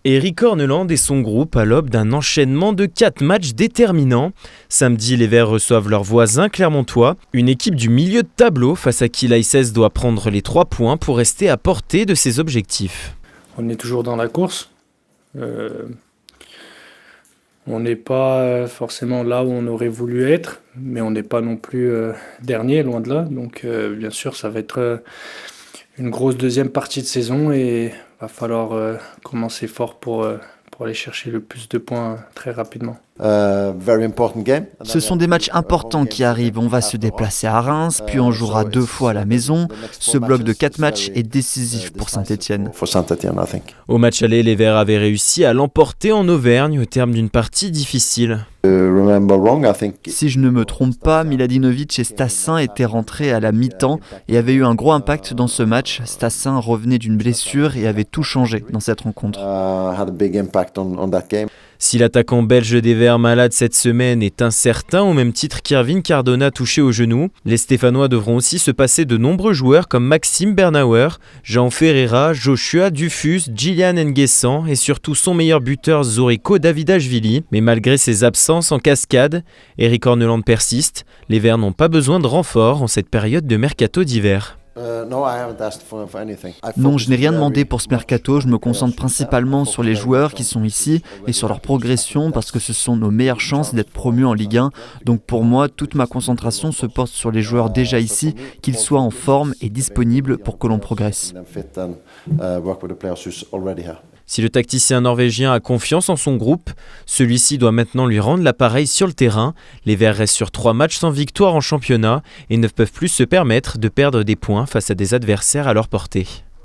Erik Horneland et son groupe à l'aube d'un enchaînement de 4 matchs déterminants. Samedi, les Verts reçoivent leurs voisins clermontois, une équipe du milieu de tableau face à qui l'ASS doit prendre les 3 points pour rester à portée de ses objectifs. On est toujours dans la course. On n'est pas forcément là où on aurait voulu être, mais on n'est pas non plus dernier, loin de là. Donc bien sûr, ça va être une grosse deuxième partie de saison et il va falloir commencer fort pour aller chercher le plus de points très rapidement. Ce sont des matchs importants qui arrivent. On va se déplacer à Reims, puis on jouera 2 fois à la maison. Ce bloc de 4 matchs est décisif pour Saint-Étienne. Au match aller, les Verts avaient réussi à l'emporter en Auvergne au terme d'une partie difficile. Si je ne me trompe pas, Miladinovic et Stassin étaient rentrés à la mi-temps et avaient eu un gros impact dans ce match. Stassin revenait d'une blessure et avait tout changé dans cette rencontre. Si l'attaquant belge des Verts malade cette semaine est incertain, au même titre qu'Irvine Cardona touché au genou, les Stéphanois devront aussi se passer de nombreux joueurs comme Maxime Bernauer, Jean Ferreira, Joshua Dufus, Gillian Nguessan et surtout son meilleur buteur Zoriko Davidashvili. Mais malgré ses absences en cascade, Erik Horneland persiste. Les Verts n'ont pas besoin de renfort en cette période de mercato d'hiver. Non, je n'ai rien demandé pour ce mercato. Je me concentre principalement sur les joueurs qui sont ici et sur leur progression parce que ce sont nos meilleures chances d'être promus en Ligue 1. Donc pour moi, toute ma concentration se porte sur les joueurs déjà ici, qu'ils soient en forme et disponibles pour que l'on progresse. Si le tacticien norvégien a confiance en son groupe, celui-ci doit maintenant lui rendre l'appareil sur le terrain. Les Verts restent sur 3 matchs sans victoire en championnat et ne peuvent plus se permettre de perdre des points face à des adversaires à leur portée.